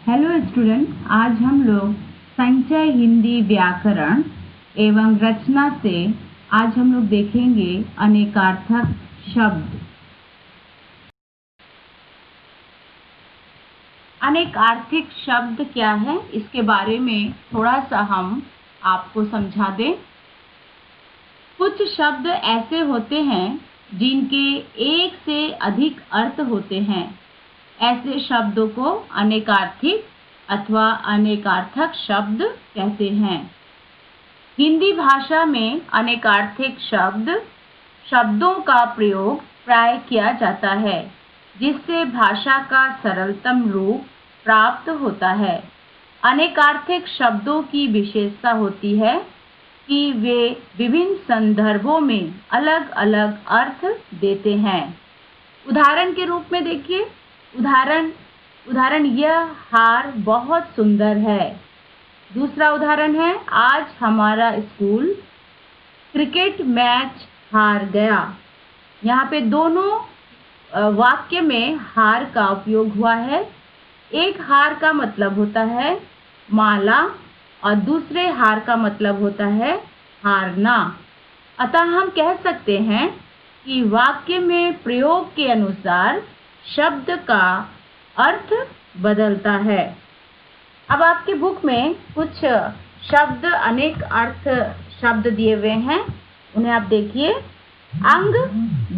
Hello student, आज हम लोग संचय हिंदी व्याकरण एवं रचना से आज हम लोग देखेंगे अनेकार्थक शब्द। अनेकार्थिक शब्द क्या है, इसके बारे में थोड़ा सा हम आपको समझा दें। कुछ शब्द ऐसे होते हैं जिनके एक से अधिक अर्थ होते हैं। ऐसे शब्दों को अनेकार्थिक अथवा अनेकार्थक शब्द कहते हैं। हिंदी भाषा में अनेकार्थिक शब्दों का प्रयोग प्राय किया जाता है, जिससे भाषा का सरलतम रूप प्राप्त होता है। अनेकार्थिक शब्दों की विशेषता होती है कि वे विभिन्न संदर्भों में अलग अलग अर्थ देते हैं। उदाहरण के रूप में देखिए, उदाहरण यह हार बहुत सुंदर है। दूसरा उदाहरण है, आज हमारा स्कूल क्रिकेट मैच हार गया। यहाँ पे दोनों वाक्य में हार का उपयोग हुआ है। एक हार का मतलब होता है माला और दूसरे हार का मतलब होता है हारना। अतः हम कह सकते हैं कि वाक्य में प्रयोग के अनुसार शब्द का अर्थ बदलता है। अब आपके बुक में कुछ शब्द अनेक अर्थ शब्द दिए हुए हैं, उन्हें आप देखिए। अंग,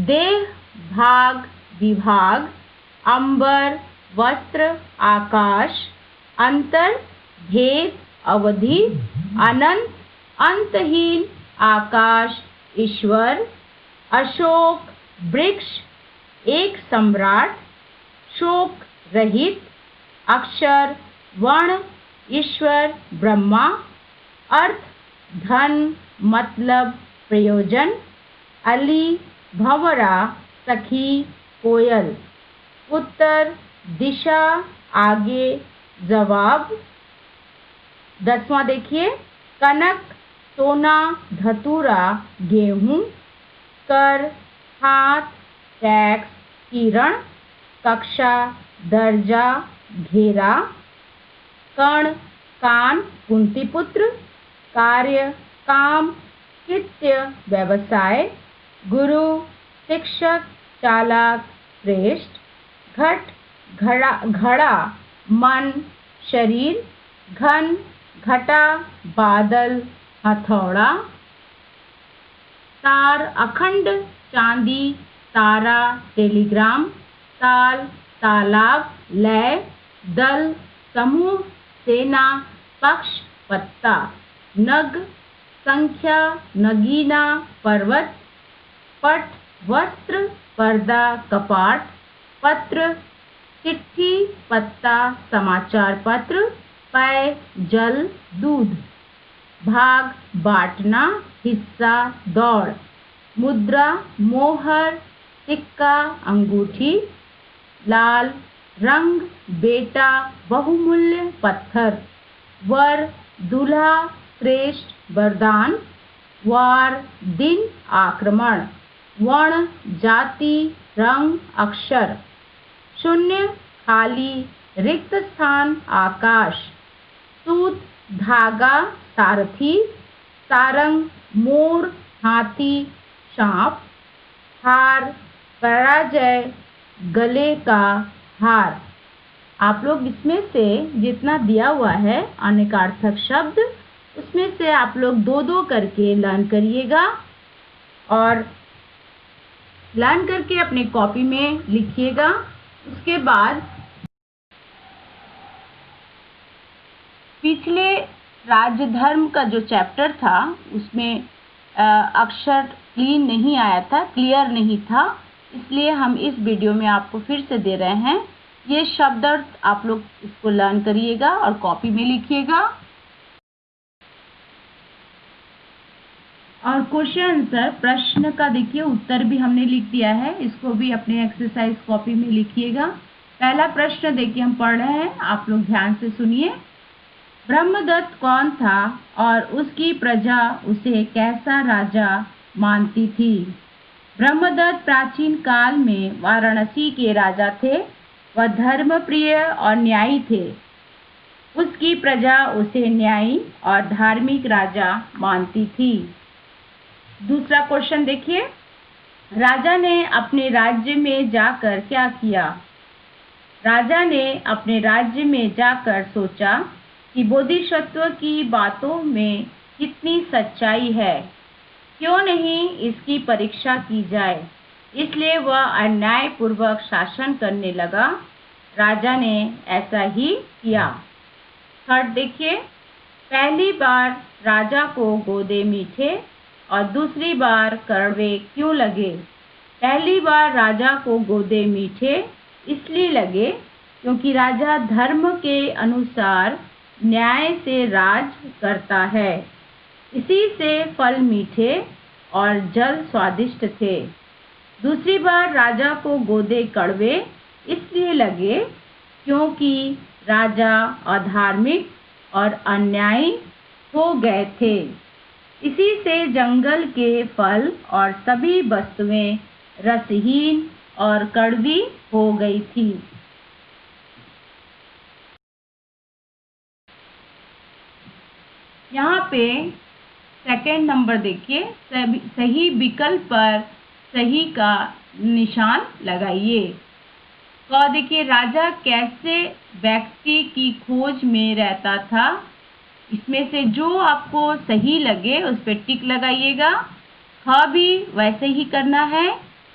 देह, भाग, विभाग, अंबर, वस्त्र, आकाश, अंतर, भेद, अवधि, अनंत, अंतहीन, आकाश, ईश्वर, अशोक, वृक्ष, एक सम्राट, शोक रहित, अक्षर, वर्ण, ईश्वर, ब्रह्मा, अर्थ, धन, मतलब, प्रयोजन, अली, भंवरा, सखी, कोयल, उत्तर, दिशा, आगे, जवाब। 10वां देखिए, कनक, सोना, धतूरा, गेहूं, कर, हाथ, टैक्स, किरण, कक्षा, दर्जा, घेरा, कण, कान, कुंतीपुत्र, कार्य, काम, कृत्य, व्यवसाय, गुरु, शिक्षक, चालाक, श्रेष्ठ, घट, घड़ा, मन, शरीर, घन, घटा, बादल, हथौड़ा, तार, अखंड, चांदी, तारा, टेलीग्राम, ताल, तालाब, लय, दल, समूह, सेना, पक्ष, पत्ता, नग, संख्या, नगीना, पर्वत, पट, वस्त्र, पर्दा, कपाट, पत्र, चिट्ठी, पत्ता, समाचार पत्र, पेय, जल, दूध, भाग, बांटना, हिस्सा, दौड़, मुद्रा, मोहर, सिक्का, अंगूठी, लाल, रंग, बेटा, बहुमूल्य, पत्थर, वर, दूल्हा, श्रेष्ठ, वरदान, वार, दिन, आक्रमण, वर्ण, जाति, रंग, अक्षर, शून्य, खाली, रिक्त स्थान, आकाश, सूत, धागा, सारथी, सारंग, मोर, हाथी, सांप, हार, पराजय, गले का हार। आप लोग इसमें से जितना दिया हुआ है अनेकार्थक शब्द, उसमें से आप लोग दो दो करके लर्न करिएगा और लर्न करके अपने कॉपी में लिखिएगा। उसके बाद पिछले राज्य धर्म का जो चैप्टर था उसमें अक्षर क्लियर नहीं था, इसलिए हम इस वीडियो में आपको फिर से दे रहे हैं। ये शब्द आप लोग इसको लर्न करिएगा और कॉपी में लिखिएगा। और क्वेश्चन आंसर प्रश्न का देखिए, उत्तर भी हमने लिख दिया है, इसको भी अपने एक्सरसाइज कॉपी में लिखिएगा। पहला प्रश्न देखिए हम पढ़ रहे हैं, आप लोग ध्यान से सुनिए। ब्रह्मदत्त कौन था और उसकी प्रजा उसे कैसा राजा मानती थी? ब्रह्मदत्त प्राचीन काल में वाराणसी के राजा थे। वह धर्मप्रिय और न्यायी थे। उसकी प्रजा उसे न्यायी और धार्मिक राजा मानती थी। दूसरा क्वेश्चन देखिए, राजा ने अपने राज्य में जाकर क्या किया? राजा ने अपने राज्य में जाकर सोचा कि बोधिसत्व की बातों में कितनी सच्चाई है, क्यों नहीं इसकी परीक्षा की जाए। इसलिए वह अन्यायपूर्वक शासन करने लगा। राजा ने ऐसा ही किया। थर्ड देखिए, पहली बार राजा को गोदे मीठे और दूसरी बार कड़वे क्यों लगे? पहली बार राजा को गोदे मीठे इसलिए लगे क्योंकि राजा धर्म के अनुसार न्याय से राज करता है। इसी से फल मीठे और जल स्वादिष्ट थे। दूसरी बार राजा को गोदे कड़वे इसलिए लगे क्योंकि राजा अधार्मिक और अन्यायी हो गए थे। इसी से जंगल के फल और सभी वस्तुएं रसहीन और कड़वी हो गई थी। यहाँ पे सेकंड नंबर देखिए, सही विकल्प पर सही का निशान लगाइए। तो देखिए, राजा कैसे व्यक्ति की खोज में रहता था? इसमें से जो आपको सही लगे उस पर टिक लगाइएगा। ख भी वैसे ही करना है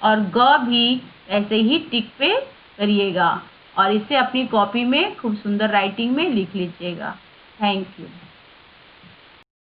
और ग भी ऐसे ही टिक पे करिएगा और इसे अपनी कॉपी में खूब सुंदर राइटिंग में लिख लीजिएगा। Thank you.